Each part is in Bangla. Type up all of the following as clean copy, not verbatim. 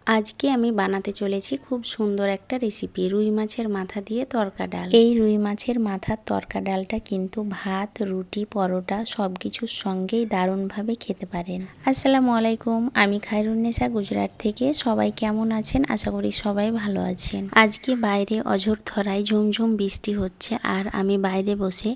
আজকে আমি বানাতে চলেছি খুব সুন্দর একটা রেসিপি, রুই মাছের মাথা দিয়ে তরকা ডাল। এই রুই মাছের মাথার তরকা ডালটা কিন্তু ভাত, রুটি, পরোটা সব কিছুর সঙ্গেই দারুণভাবে খেতে পারেন। আসসালামু আলাইকুম, আমি খায়রুন্নেসা গুজরাট থেকে। সবাই কেমন আছেন? আশা করি সবাই ভালো আছেন। আজকে বাইরে অঝোর ধরায় ঝুমঝুম বৃষ্টি হচ্ছে আর আমি বাইরে বসে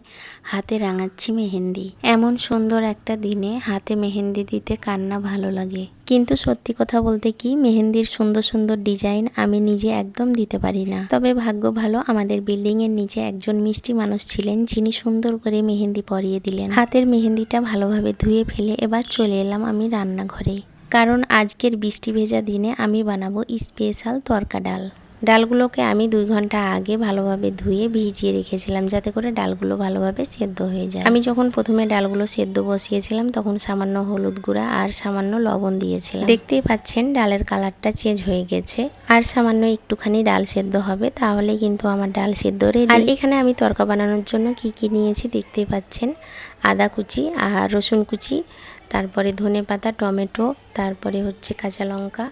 হাতে রাঙাচ্ছি মেহেন্দি। এমন সুন্দর একটা দিনে হাতে মেহেন্দি দিতে কার না ভালো লাগে, কিন্তু সত্যি কথা বলতে কি, মেহেন্দির সুন্দর সুন্দর ডিজাইন আমি নিজে একদম দিতে পারি না। তবে ভাগ্য ভালো, আমাদের বিল্ডিং এর নিচে একজন মিষ্টি মানুষ ছিলেন যিনি সুন্দর করে মেহেন্দি পরিয়ে দিলেন। হাতের মেহেন্দিটা ভালোভাবে ধুয়ে ফেলে এবার চলে এলাম আমি রান্নাঘরে, কারণ আজকের বৃষ্টি ভেজা দিনে আমি বানাবো স্পেশাল তরকা ডাল। ডালগুলোকে আমি 2 ঘন্টা আগে ভালোভাবে ধুয়ে ভিজিয়ে রেখেছিলাম, যাতে করে ডালগুলো ভালোভাবে সেদ্ধ হয়ে যায়। আমি যখন প্রথমে ডালগুলো সেদ্ধ বসিয়েছিলাম তখন সামান্য হলুদ গুঁড়া আর সামান্য লবণ দিয়েছিলাম। দেখতেই পাচ্ছেন ডালের কালারটা চেঞ্জ হয়ে গেছে। আর সামান্য একটুখানি ডাল সেদ্ধ হবে, তাহলে কিন্তু আমার ডাল সেদ্ধ রেডি। আর এখানে আমি তরকা বানানোর জন্য কি কি নিয়েছি দেখতেই পাচ্ছেন। আদা কুচি আর রসুন কুচি, তারপরে ধনেপাতা, টমেটো, তারপরে হচ্ছে কাঁচা লঙ্কা,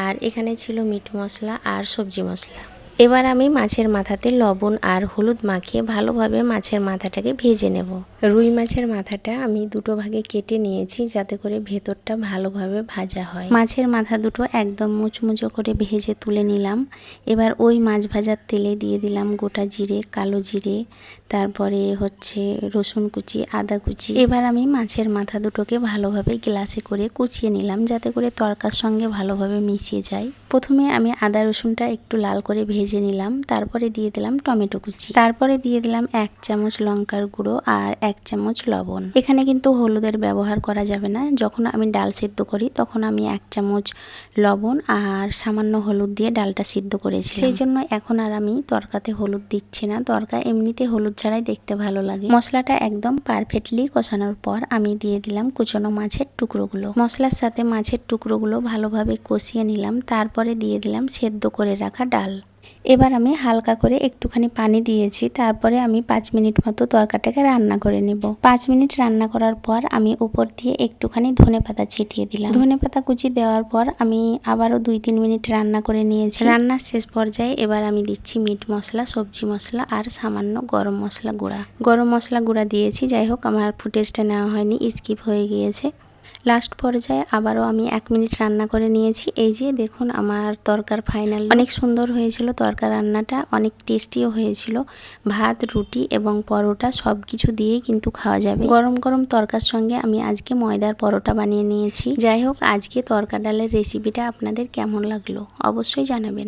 আর এখানে ছিল মিট মশলা আর সবজি মশলা। এবার আমি মাছের মাথাতে লবণ আর হলুদ মাখিয়ে ভালোভাবে মাছের মাথাটাকে ভেজে নেব। রুই মাছের মাথাটা আমি 2 ভাগে কেটে নিয়েছি, যাতে করে ভেতরটা ভালোভাবে ভাজা হয়। মাছের মাথা দুটো একদম মুচমুচো করে ভেজে তুলে নিলাম। এবার ওই মাছ ভাজার তেলে দিয়ে দিলাম গোটা জিরে, কালো জিরে, তারপরে হচ্ছে রসুন কুচি, আদা কুচি। এবার আমি মাছের মাথা দুটোকে ভালোভাবে গ্লাসে করে কুচিয়ে নিলাম, যাতে করে তরকার সঙ্গে ভালোভাবে মিশিয়ে যায়। প্রথমে আমি আদা রসুনটা একটু লাল করে ভেজে নিলাম, তারপরে দিয়ে দিলাম টমেটো কুচি, তারপরে দিয়ে দিলাম 1 চামচ লঙ্কার গুঁড়ো আর 1 চামচ লবণ। এখানে কিন্তু হলুদের ব্যবহার করা যাবে না। যখন আমি ডাল সিদ্ধ করি তখন আমি 1 চামচ লবণ আর সামান্য হলুদ দিয়ে ডালটা সিদ্ধ করেছি, সেই জন্য এখন আর আমি তরকাতে হলুদ দিচ্ছি না। তরকা এমনিতে হলুদ ছাড়াই দেখতে ভালো লাগে। মশলাটা একদম পারফেক্টলি কষানোর পর আমি দিয়ে দিলাম কুচনো মাছের টুকরোগুলো। মশলার সাথে মাছের টুকরোগুলো ভালোভাবে কষিয়ে নিলাম, তারপরে দিয়ে দিলাম সেদ্ধ করে রাখা ডাল। এবার আমি হালকা করে একটুখানি পানি দিয়েছি, তারপরে আমি 5 মিনিট মতো তরকাটাকে রান্না করে নেব। 5 মিনিট রান্না করার পর আমি উপর দিয়ে একটুখানি ধনেপাতা ছিটিয়ে দিলাম। ধনেপাতা কুচি দেওয়ার পর আমি আবারও 2-3 মিনিট রান্না করে নিয়েছি। রান্নার শেষ পর্যায়ে এবার আমি দিচ্ছি মিট মশলা, সবজি মশলা আর সামান্য গরম মশলা গুঁড়া। গরম মশলা গুঁড়া দিয়েছি, যাই হোক আমার ফুটেজটা নেওয়া হয়নি, স্কিপ হয়ে গিয়েছে। লাস্ট পর্যায়ে আবারও আমি 1 মিনিট রান্না করে নিয়েছি। এই যে দেখুন আমার তরকার ফাইনাল। অনেক সুন্দর হয়েছিল তরকা, রান্নাটা অনেক টেস্টিও হয়েছিল। ভাত, রুটি এবং পরোটা সব কিছু দিয়েই কিন্তু খাওয়া যাবে। গরম গরম তরকার সঙ্গে আমি আজকে ময়দার পরোটা বানিয়ে নিয়েছি। যাই হোক, আজকে তরকা ডালের রেসিপিটা আপনাদের কেমন লাগলো অবশ্যই জানাবেন।